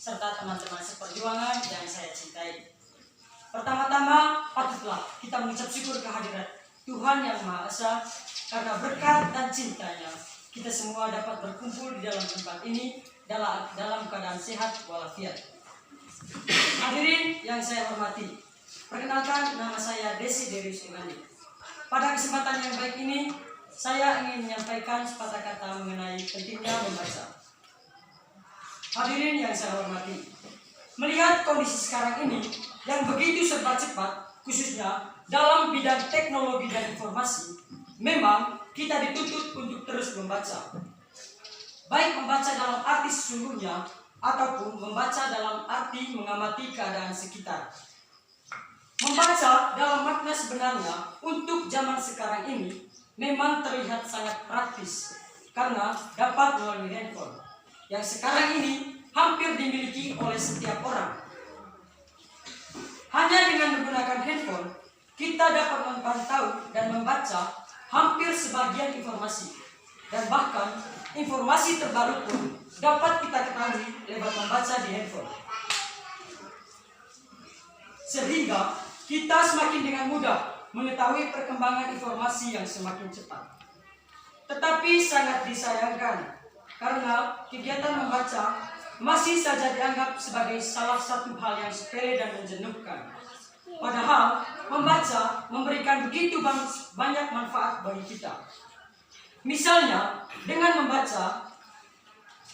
Serta teman-teman seperjuangan yang saya cintai. Pertama-tama, patutlah kita mengucap syukur kehadirat Tuhan Yang Maha Esa, karena berkat dan cintanya kita semua dapat berkumpul di dalam tempat ini dalam keadaan sehat walafiat. Hadirin yang saya hormati, perkenalkan, nama saya Desi Derius Imani. Pada kesempatan yang baik ini, saya ingin menyampaikan sepatah kata mengenai pentingnya membaca. Hadirin yang saya hormati, melihat kondisi sekarang ini yang begitu serba cepat, khususnya dalam bidang teknologi dan informasi, memang kita dituntut untuk terus membaca. Baik membaca dalam arti sesungguhnya, ataupun membaca dalam arti mengamati keadaan sekitar. Membaca dalam makna sebenarnya untuk zaman sekarang ini memang terlihat sangat praktis, karena dapat melalui handphone yang sekarang ini hampir dimiliki oleh setiap orang. Hanya dengan menggunakan handphone, kita dapat memantau dan membaca hampir sebagian informasi, dan bahkan informasi terbaru pun dapat kita ketahui lewat membaca di handphone. Sehingga kita semakin dengan mudah mengetahui perkembangan informasi yang semakin cepat. Tetapi sangat disayangkan, karena kegiatan membaca masih saja dianggap sebagai salah satu hal yang sepele dan menjenuhkan. Padahal membaca memberikan begitu banyak manfaat bagi kita. Misalnya, dengan membaca,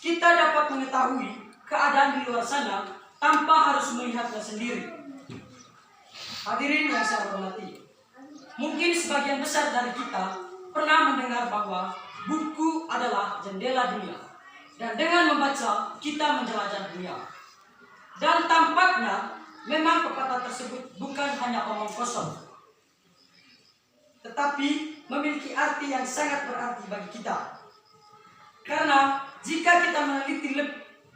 kita dapat mengetahui keadaan di luar sana tanpa harus melihatnya sendiri. Hadirin yang saya hormati, mungkin sebagian besar dari kita pernah mendengar bahwa buku adalah jendela dunia, dan dengan membaca kita menjelajah dunia. Dan tampaknya memang pepatah tersebut bukan hanya omong kosong, tetapi memiliki arti yang sangat berarti bagi kita. Karena jika kita meneliti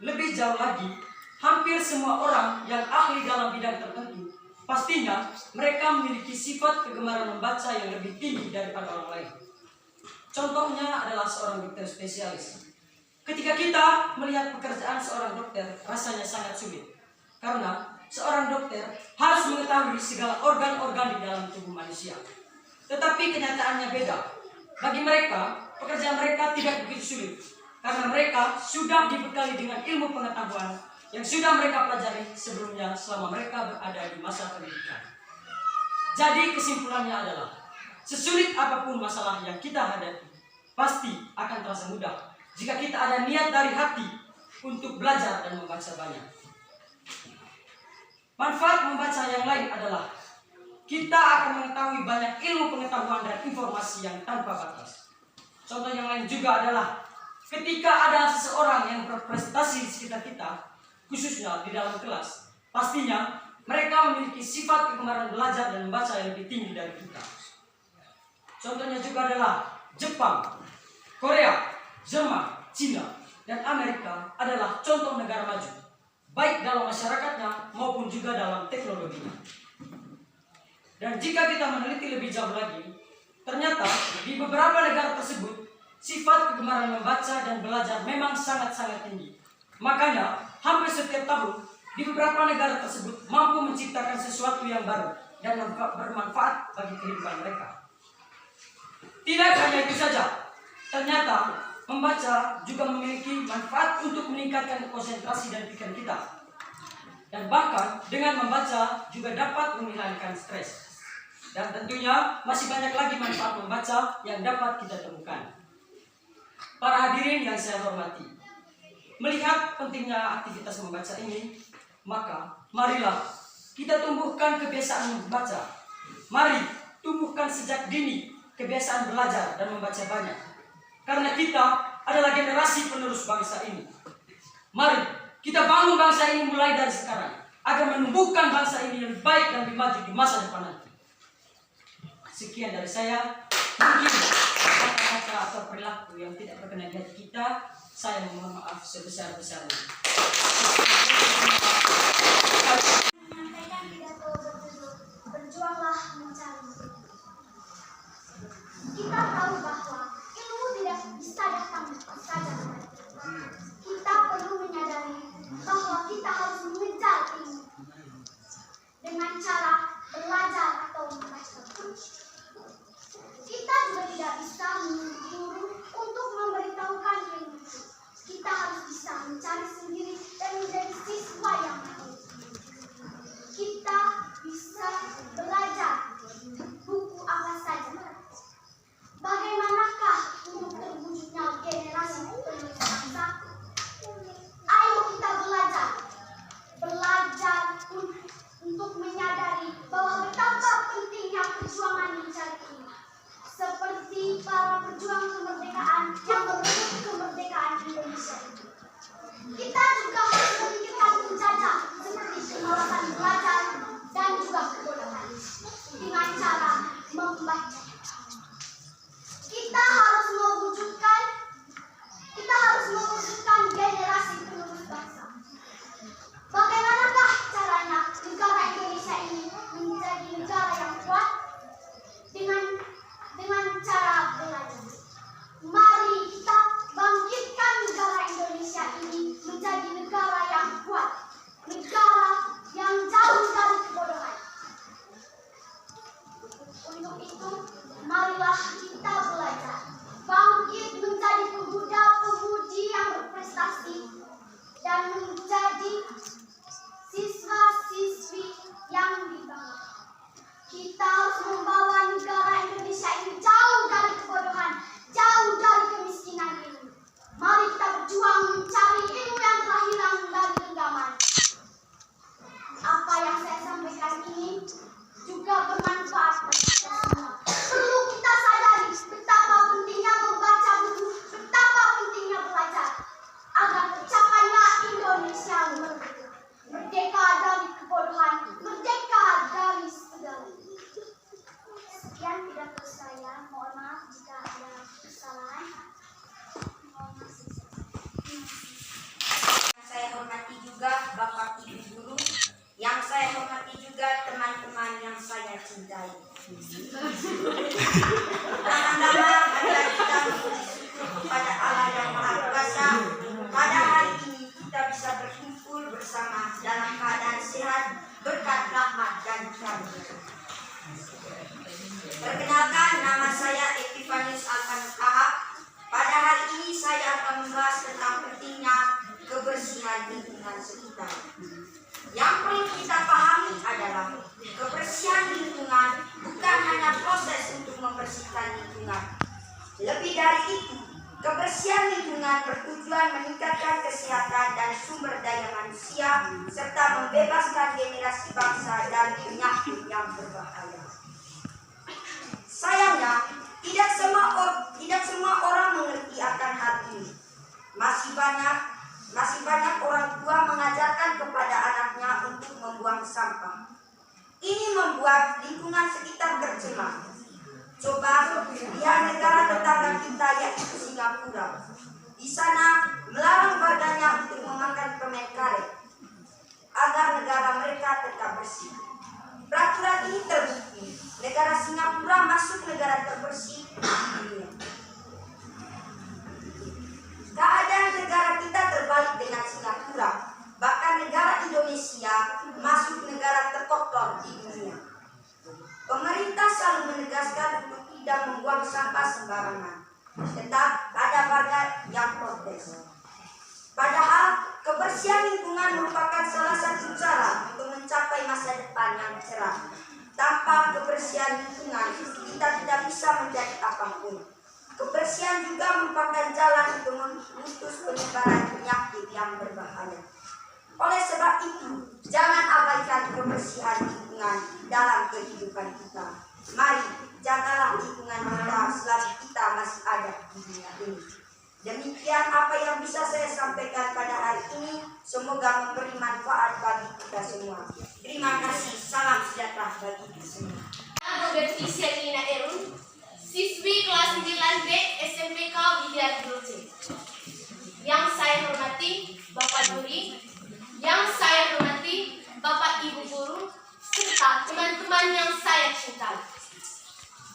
lebih jauh lagi, hampir semua orang yang ahli dalam bidang tertentu, pastinya mereka memiliki sifat kegemaran membaca yang lebih tinggi daripada orang lain. Contohnya adalah seorang dokter spesialis. Ketika kita melihat pekerjaan seorang dokter, rasanya sangat sulit. Karena seorang dokter harus mengetahui segala organ-organ di dalam tubuh manusia. Tetapi kenyataannya beda. Bagi mereka, pekerjaan mereka tidak begitu sulit. Karena mereka sudah dibekali dengan ilmu pengetahuan yang sudah mereka pelajari sebelumnya selama mereka berada di masa pendidikan. Jadi kesimpulannya adalah, sesulit apapun masalah yang kita hadapi, pasti akan terasa mudah jika kita ada niat dari hati untuk belajar dan membaca banyak. Manfaat membaca yang lain adalah kita akan mengetahui banyak ilmu pengetahuan dan informasi yang tanpa batas. Contoh yang lain juga adalah ketika ada seseorang yang berprestasi di sekitar kita, khususnya di dalam kelas, pastinya mereka memiliki sifat kegemaran belajar dan membaca yang lebih tinggi dari kita. Contohnya juga adalah Jepang, Korea, Jerman, Cina, dan Amerika adalah contoh negara maju, baik dalam masyarakatnya maupun juga dalam teknologinya. Dan jika kita meneliti lebih jauh lagi, ternyata di beberapa negara tersebut sifat kegemaran membaca dan belajar memang sangat-sangat tinggi. Makanya hampir setiap tahun di beberapa negara tersebut mampu menciptakan sesuatu yang baru dan bermanfaat bagi kehidupan mereka. Tidak hanya itu saja, ternyata membaca juga memiliki manfaat untuk meningkatkan konsentrasi dan pikiran kita. Dan bahkan dengan membaca juga dapat menghilangkan stres. Dan tentunya masih banyak lagi manfaat membaca yang dapat kita temukan. Para hadirin yang saya hormati, melihat pentingnya aktivitas membaca ini, maka marilah kita tumbuhkan kebiasaan membaca. Mari tumbuhkan sejak dini kebiasaan belajar dan membaca banyak. Karena kita adalah generasi penerus bangsa ini. Mari kita bangun bangsa ini mulai dari sekarang, agar menumbuhkan bangsa ini lebih baik dan lebih maju di masa depan nanti. Sekian dari saya. Mungkin kata-kata atau perilaku yang tidak berkenan di hati kita, saya mohon maaf sebesar-besarnya. Menyampaikan pidato berjudul "Berjuanglah Mencari". Kita tahu bahwa ilmu tidak bisa datang saja. Kita perlu menyadari bahwa kita harus mengejar ilmu dengan cara belajar atau membaca. Kita juga tidak bisa menunggu guru untuk memberitahukan ilmu itu. Kita harus bisa mencari sendiri dan menjadi siswa yang baik. Kita bisa belajar buku apa saja. Bagaimanakah untuk terwujudnya generasi penerus bangsa? Ayo kita belajar. Belajar untuk menyadari bahwa betapa pentingnya perjuangan mencari ilmu. Seperti para pejuang kemerdekaan yang merebut kemerdekaan Indonesia ini. Kita juga harus memikirkan penjajah seperti kemalasan belajar dan juga kebodohan dengan cara membaca. Kita harus mewujudkan generasi penerus bangsa. Bagaimanakah caranya negara Indonesia ini menjadi negara yang kuat? Dengan cara belajar. Mari kita bangkitkan negara Indonesia ini menjadi negara yang kuat, negara yang jauh dari kebodohan. Untuk itu, marilah kita belajar, bangkit menjadi pemuda-pemudi yang berprestasi dan menjadi siswa-siswi yang dibanggakan. Kita harus membawa negara Indonesia ini jauh dari kebodohan, jauh dari kemiskinan ini. Mari kita berjuang mencari ilmu yang telah hilang dari genggaman. Apa yang saya sampaikan ini juga bermanfaat bagi kita semua. Perlu kita sadari betapa pentingnya membaca buku, betapa pentingnya belajar, agar tercapainya Indonesia merdeka dari kebodohan, merdeka dari segala. Sekian pidato saya. Mohon maaf jika ada kesalahan. Mohon maaf. Saya hormati juga Bapak Ibu guru, yang saya hormati juga teman-teman yang saya cintai. Pertama-tama marilah kita memuji syukur kepada Allah yang Maha Kuasa. Pada hari ini kita bisa berkumpul bersama dalam keadaan sehat berkat rahmat dan karunia. Perkenalkan, nama saya Epifanius Alkanus Ahab. Pada hari ini saya akan membahas tentang pentingnya kebersihan lingkungan sekitar. Yang perlu kita pahami adalah kebersihan lingkungan bukan hanya proses untuk membersihkan lingkungan. Lebih dari itu, kebersihan lingkungan bertujuan meningkatkan kesehatan dan sumber daya manusia serta membebaskan generasi bangsa dari penyakit yang berbahaya. Sayangnya, tidak semua orang mengerti akan hal ini. Masih banyak orang tua mengajarkan kepada anaknya untuk membuang sampah. Ini membuat lingkungan sekitar tercemar. Coba lihat negara tetangga kita yaitu Singapura. Di sana melarang warganya untuk memakan permen karet agar negara mereka tetap bersih. Peraturan ini terbukti. Negara Singapura masuk negara terbersih di dunia. Keadaan negara kita terbalik dengan Singapura. Bahkan negara Indonesia masuk negara terkotor di dunia. Pemerintah selalu menegaskan untuk tidak membuang sampah sembarangan. Tetap ada warga yang protes. Padahal kebersihan lingkungan merupakan salah satu cara untuk mencapai masa depan yang cerah. Tanpa kebersihan lingkungan, kita tidak bisa menjadi apapun. Kebersihan juga merupakan jalan untuk memutus penyebaran penyakit yang berbahaya. Oleh sebab itu, jangan abaikan kebersihan lingkungan dalam kehidupan kita. Mari, jagalah lingkungan kita selama kita masih ada di dunia ini. Demikian apa yang bisa saya sampaikan pada hari ini. Semoga memberi manfaat bagi kita semua. Terima kasih. Salam sejahtera bagi kita semua. Roberti Selina Erun, siswi kelas 9B SMPK Widya Gilce. Yang saya hormati Bapak Duri, yang saya hormati Bapak Ibu Guru, serta teman-teman yang saya cintai.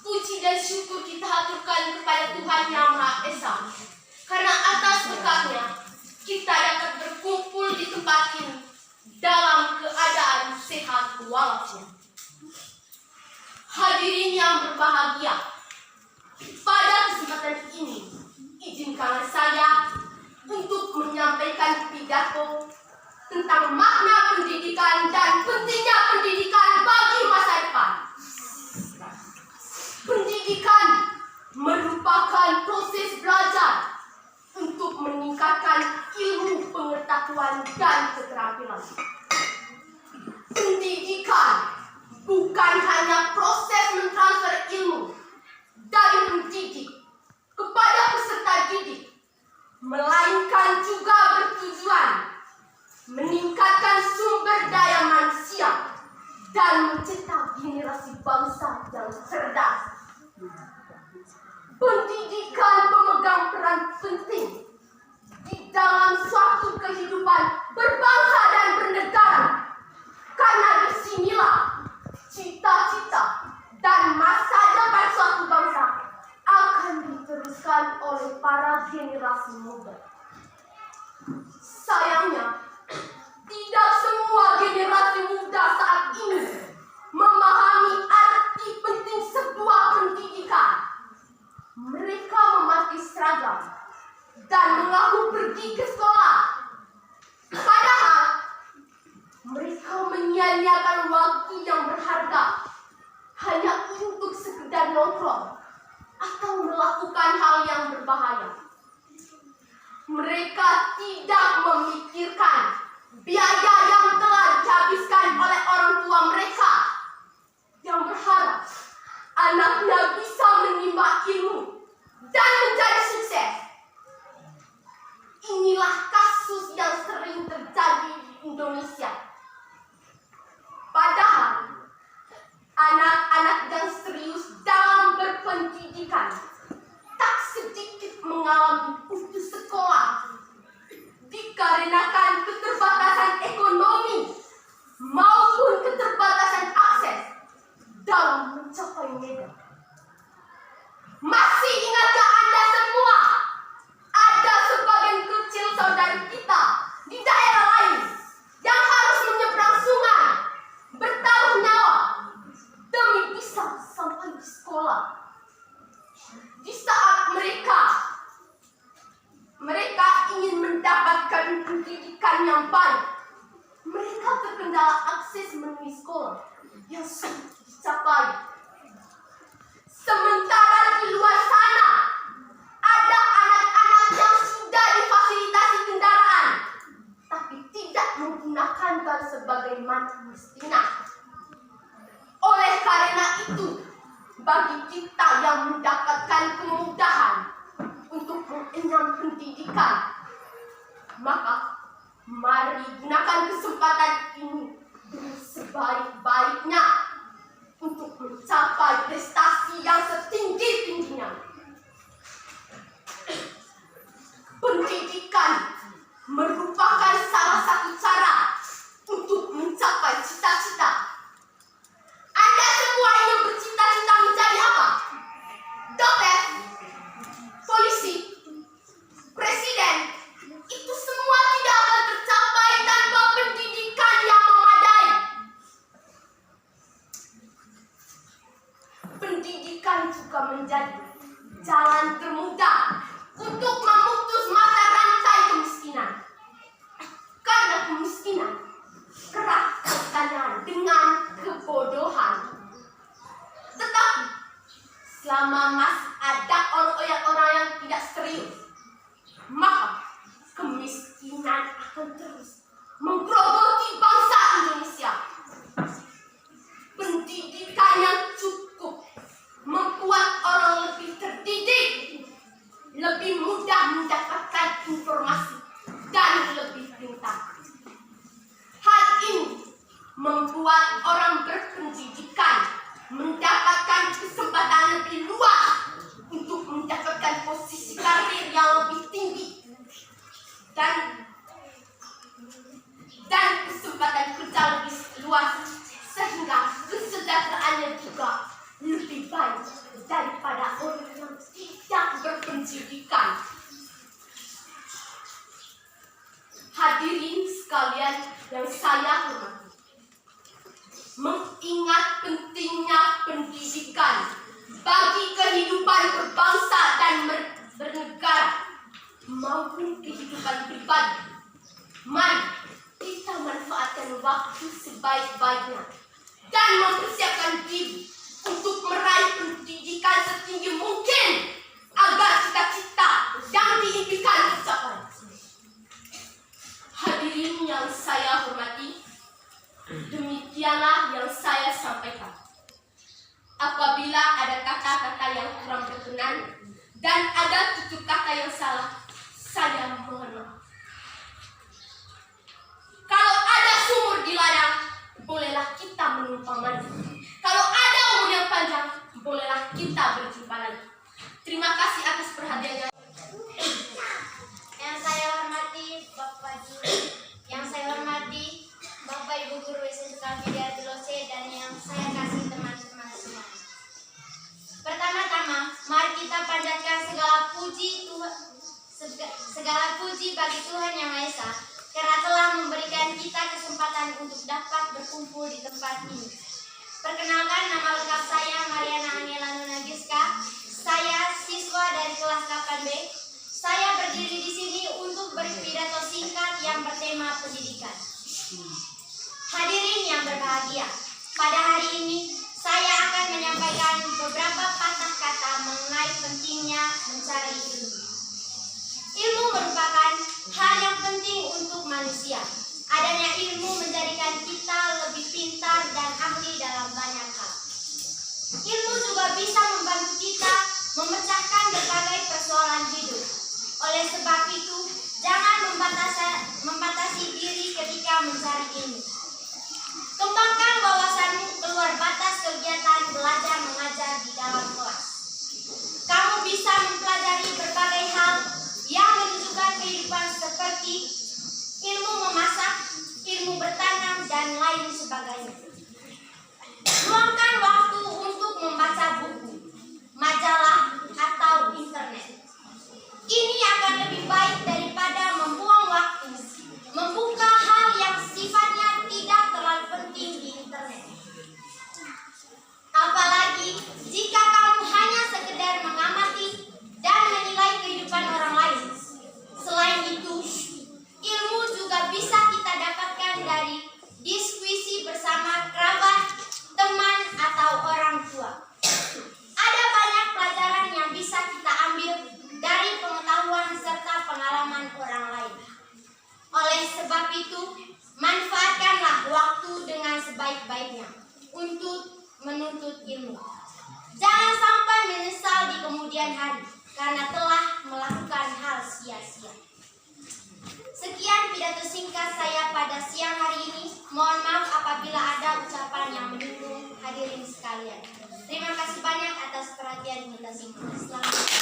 Puji dan syukur kita haturkan kepada Tuhan Yang Maha Esa, karena atas berkatnya kita dapat berkumpul di tempat ini dalam keadaan sehat walafiat. Hadirin yang berbahagia, pada kesempatan ini izinkanlah saya untuk menyampaikan pidato tentang makna pendidikan dan pentingnya pendidikan bagi masa depan. Pendidikan merupakan proses belajar untuk meningkatkan ilmu, pengetahuan, dan keterampilan. Pendidikan bukan hanya proses mentransfer ilmu dari pendidik kepada peserta didik, melainkan juga bertujuan meningkatkan sumber daya manusia dan mencetak generasi bangsa yang cerdas. Pendidikan memegang peran penting di dalam suatu kehidupan berbangsa dan bernegara, karena disinilah cita-cita dan masa depan suatu bangsa akan diteruskan oleh para generasi muda. Sayangnya, tidak semua generasi muda saat ini memahami arti penting sebuah pendidikan. Mereka memakai seragam dan mengaku pergi ke sekolah. Padahal mereka menyia-nyiakan waktu yang berharga hanya untuk sekedar nongkrong atau melakukan hal yang berbahaya. Mereka tidak memikirkan biaya yang telah dihabiskan oleh orang tua mereka yang berharap anaknya bisa menimba ilmu dan menjadi sukses. Inilah kasus yang sering terjadi di Indonesia. Padahal anak-anak yang serius dalam berpendidikan tak sedikit mengalami putus sekolah dikarenakan keterbatasan ekonomi tinggi sekolah yang sulit dicapai. Sementara di luar sana ada anak-anak yang sudah difasilitasi kendaraan, tapi tidak menggunakan dan sebagaimana mestinya. Oleh karena itu, bagi kita yang mendapatkan kemudahan untuk mengenyam pendidikan, maka mari gunakan kesempatan ini dengan sebaik-baiknya untuk mencapai prestasi yang setinggi-tingginya. Pendidikan merupakan salah satu cara untuk mencapai cita-cita. Anda semua yang bercita-cita menjadi apa? Dokter, polisi, presiden, itu semua tidak akan tercapai tanpa pendidikan yang memadai. Pendidikan juga menjadi jalan termudah untuk memutus mata rantai kemiskinan. Karena kemiskinan kerap kaitannya dengan kebodohan. Tetapi selama masih ada orang-orang yang tidak serius, maka kemiskinan akan terus menggerogoti bangsa Indonesia. Pendidikan yang cukup membuat orang lebih terdidik, lebih mudah mendapatkan informasi, dan lebih pintar. Hal ini membuat orang berpendidikan mendapatkan kesempatan lebih luas untuk mendapatkan posisi karir yang lebih tinggi dan kesempatan kerja lebih luas, sehingga kesejahteraannya juga lebih baik daripada orang yang tidak berpendidikan. Hadirin sekalian yang saya hormati, mengingat pentingnya pendidikan bagi kehidupan berbangsa dan bernegara maupun kehidupan pribadi, mari kita manfaatkan waktu sebaik-baiknya dan mempersiapkan diri untuk meraih pendidikan setinggi mungkin agar cita-cita yang diimpikan tercapai. Hadirin yang saya hormati, demikianlah yang saya sampaikan. Apabila ada kata-kata yang kurang berkenan dan ada tutur kata yang salah, saya mohon maaf. Kalau ada sumur di ladang, bolehlah kita menumpang mandi. Kalau ada umur yang panjang, bolehlah kita berjumpa lagi. Terima kasih atas perhatiannya. Yang saya hormati Bapak Guru, yang saya hormati Bapak Ibu Guru SMK Widyarti Lose, dan yang saya kasih teman-teman semua. Pertama-tama, mari kita panjatkan segala puji bagi Tuhan Yang Maha Esa karena telah memberikan kita kesempatan untuk dapat berkumpul di tempat ini. Perkenalkan, nama lengkap saya Mariana Angela Nunagiska. Saya siswa dari kelas 8B. Saya berdiri di sini untuk berpidato singkat yang bertema pendidikan. Hadirin yang berbahagia, pada hari ini saya akan menyampaikan beberapa patah kata mengenai pentingnya mencari ilmu. Ilmu merupakan hal yang penting untuk manusia. Adanya ilmu menjadikan kita lebih pintar dan ahli dalam banyak hal. Ilmu juga bisa membantu kita memecahkan berbagai persoalan hidup. Oleh sebab itu, jangan membatasi diri ketika mencari ilmu. Kembangkan wawasanmu keluar batas kegiatan belajar mengajar di dalam kelas. Kamu bisa mempelajari berbagai hal yang menunjukkan kehidupan seperti ilmu memasak, ilmu bertanam, dan lain sebagainya. Luangkan waktu untuk membaca buku, majalah, atau internet. Ini akan lebih baik daripada membuang waktu membuka hal yang sifatnya tidak terlalu penting di internet. Apalagi jika kamu hanya sekedar mengamati dan menilai kehidupan orang lain. Selain itu, ilmu juga bisa kita dapatkan dari diskusi bersama sebaik-baiknya untuk menuntut ilmu. Jangan sampai menyesal di kemudian hari karena telah melakukan hal sia-sia. Sekian pidato singkat saya pada siang hari ini. Mohon maaf apabila ada ucapan yang menyinggung hadirin sekalian. Terima kasih banyak atas perhatian kita semua. Selamat.